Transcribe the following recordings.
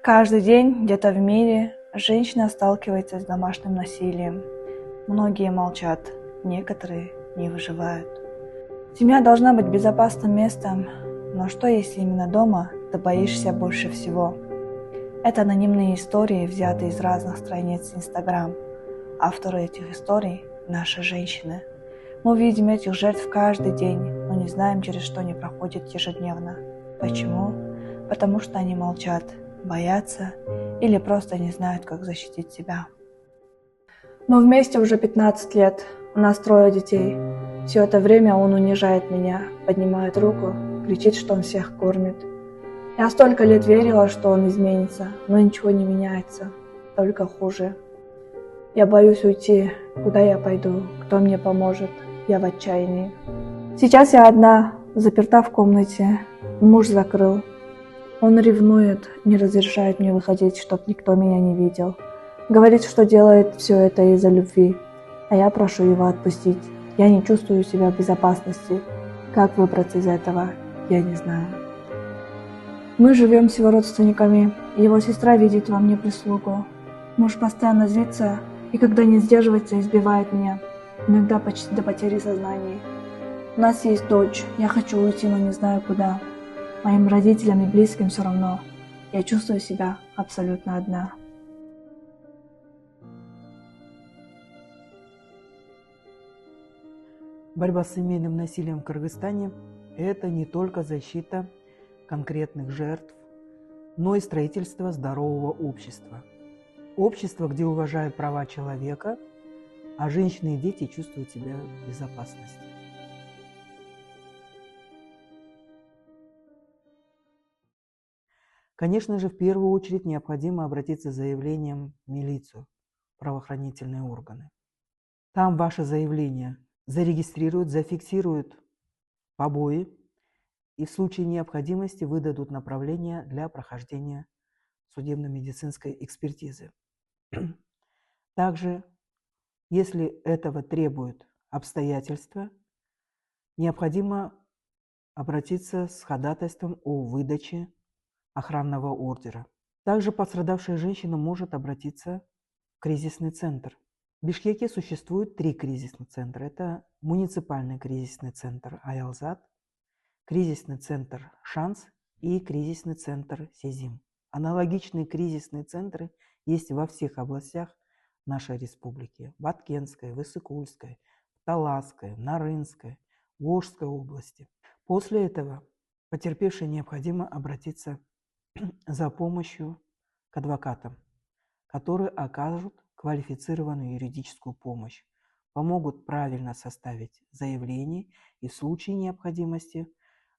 Каждый день где-то в мире женщина сталкивается с домашним насилием. Многие молчат, некоторые не выживают. Семья должна быть безопасным местом, но что если именно дома ты боишься больше всего? Это анонимные истории, взятые из разных страниц Instagram. Авторы этих историй – наши женщины. Мы видим этих жертв каждый день, но не знаем, через что они проходят ежедневно. Почему? Потому что они молчат, боятся или просто не знают, как защитить себя. Мы вместе уже 15 лет, у нас 3 детей. Все это время он унижает меня, поднимает руку, кричит, что он всех кормит. Я столько лет верила, что он изменится, но ничего не меняется, только хуже. Я боюсь уйти, куда я пойду, кто мне поможет, я в отчаянии. Сейчас я одна, заперта в комнате, муж закрыл. Он ревнует, не разрешает мне выходить, чтоб никто меня не видел. Говорит, что делает все это из-за любви, а я прошу его отпустить. Я не чувствую себя в безопасности. Как выбраться из этого, я не знаю. Мы живем с его родственниками, его сестра видит во мне прислугу. Муж постоянно злится и, когда не сдерживается, избивает меня, иногда почти до потери сознания. У нас есть дочь, я хочу уйти, но не знаю куда. Моим родителям и близким все равно. Я чувствую себя абсолютно одна. Борьба с семейным насилием в Кыргызстане – это не только защита конкретных жертв, но и строительство здорового общества. Общество, где уважают права человека, а женщины и дети чувствуют себя в безопасности. Конечно же, в первую очередь необходимо обратиться с заявлением в милицию, правоохранительные органы. Там ваше заявление зарегистрируют, зафиксируют побои и в случае необходимости выдадут направление для прохождения судебно-медицинской экспертизы. Также, если этого требуют обстоятельства, необходимо обратиться с ходатайством о выдаче охранного ордера. Также пострадавшая женщина может обратиться в кризисный центр. В Бишкеке существует 3 кризисных центра. Это муниципальный кризисный центр Аялзат, кризисный центр Шанс и кризисный центр Сезим. Аналогичные кризисные центры есть во всех областях нашей республики. В Баткенской, в Иссык-Кульской, в Таласской, в Нарынской, в Волжской области. После этого потерпевшей необходимо обратиться за помощью к адвокатам, которые окажут квалифицированную юридическую помощь, помогут правильно составить заявление и в случае необходимости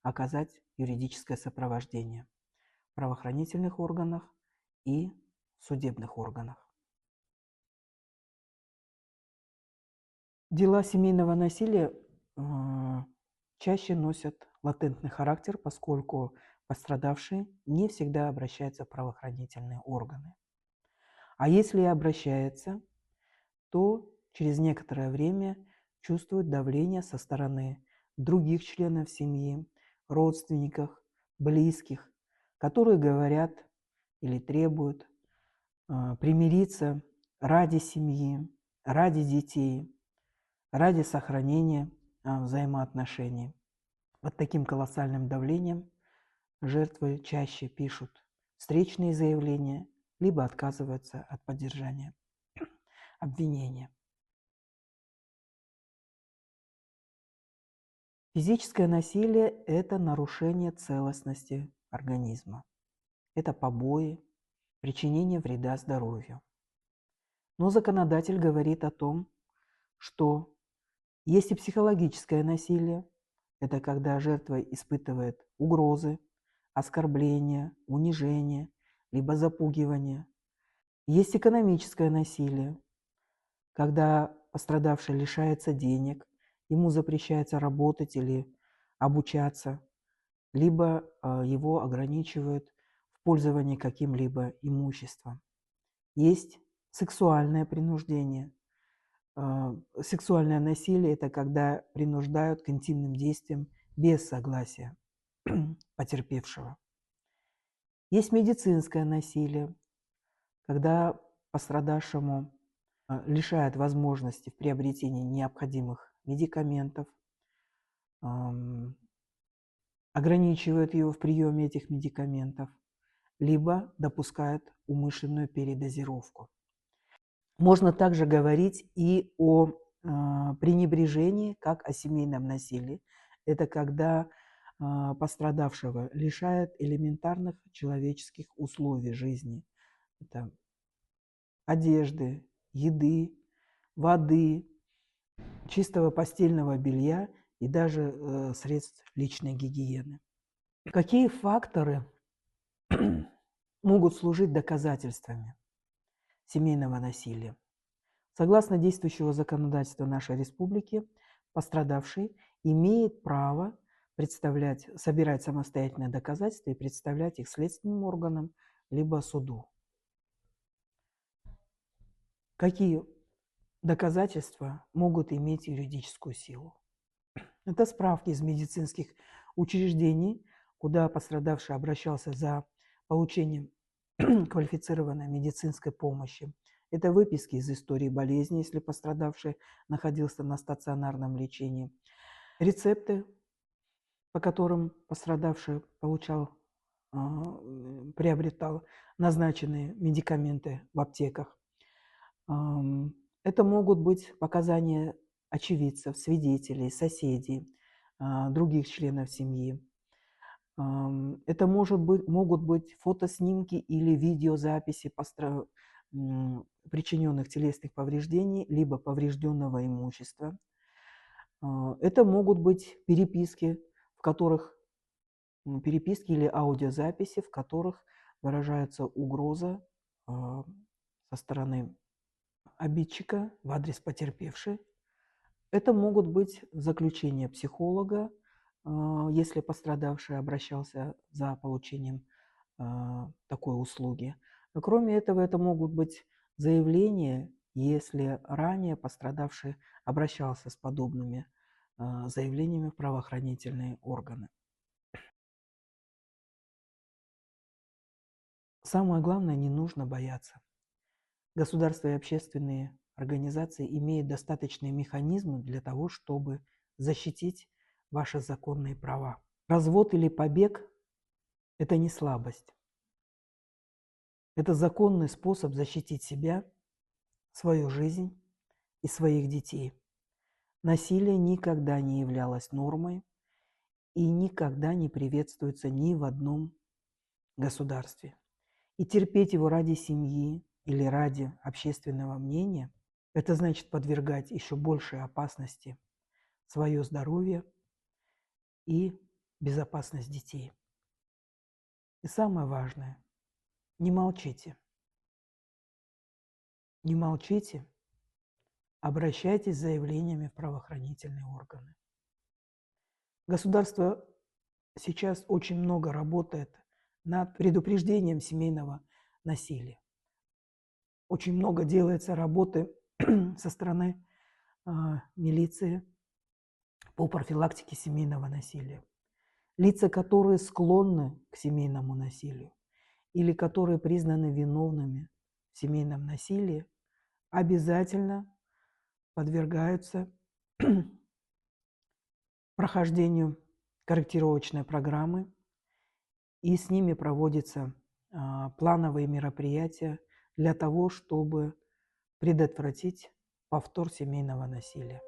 оказать юридическое сопровождение в правоохранительных органах и судебных органах. Дела семейного насилия чаще носят латентный характер, поскольку пострадавшие не всегда обращаются в правоохранительные органы. А если и обращаются, то через некоторое время чувствуют давление со стороны других членов семьи, родственников, близких, которые говорят или требуют примириться ради семьи, ради детей, ради сохранения взаимоотношений. Под таким колоссальным давлением жертвы чаще пишут встречные заявления, либо отказываются от поддержания обвинения. Физическое насилие – это нарушение целостности организма. Это побои, причинение вреда здоровью. Но законодатель говорит о том, что есть и психологическое насилие. Это когда жертва испытывает угрозы, оскорбления, унижение, либо запугивание. Есть экономическое насилие, когда пострадавший лишается денег, ему запрещается работать или обучаться, либо его ограничивают в пользовании каким-либо имуществом. Есть сексуальное принуждение. Сексуальное насилие – это когда принуждают к интимным действиям без согласия потерпевшего. Есть медицинское насилие, когда пострадавшему лишают возможности в приобретении необходимых медикаментов, ограничивают его в приеме этих медикаментов, либо допускают умышленную передозировку. Можно также говорить и о пренебрежении, как о семейном насилии. Это когда пострадавшего лишают элементарных человеческих условий жизни. Это одежды, еды, воды, чистого постельного белья и даже средств личной гигиены. Какие факторы могут служить доказательствами семейного насилия? Согласно действующего законодательства нашей республики, пострадавший имеет право собирать самостоятельные доказательства и представлять их следственным органам либо суду. Какие доказательства могут иметь юридическую силу? Это справки из медицинских учреждений, куда пострадавший обращался за получением квалифицированной медицинской помощи. Это выписки из истории болезни, если пострадавший находился на стационарном лечении. Рецепты, по которым пострадавший приобретал назначенные медикаменты в аптеках. Это могут быть показания очевидцев, свидетелей, соседей, других членов семьи. Это могут быть фотоснимки или видеозаписи причиненных телесных повреждений, либо поврежденного имущества. Это могут быть переписки или аудиозаписи, в которых выражается угроза со стороны обидчика в адрес потерпевшей. Это могут быть заключения психолога, если пострадавший обращался за получением такой услуги. Но кроме этого, это могут быть заявления, если ранее пострадавший обращался с подобными заявлениями в правоохранительные органы. Самое главное, не нужно бояться. Государство и общественные организации имеют достаточные механизмы для того, чтобы защитить ваши законные права. Развод или побег – это не слабость. Это законный способ защитить себя, свою жизнь и своих детей. Насилие никогда не являлось нормой и никогда не приветствуется ни в одном государстве. И терпеть его ради семьи или ради общественного мнения – это значит подвергать еще большей опасности свое здоровье и безопасность детей. И самое важное – не молчите. Не молчите, обращайтесь с заявлениями в правоохранительные органы. Государство сейчас очень много работает над предупреждением семейного насилия. Очень много делается работы со стороны милиции по профилактике семейного насилия. Лица, которые склонны к семейному насилию или которые признаны виновными в семейном насилии, обязательно подвергаются прохождению корректировочной программы, и с ними проводятся плановые мероприятия для того, чтобы предотвратить повтор семейного насилия.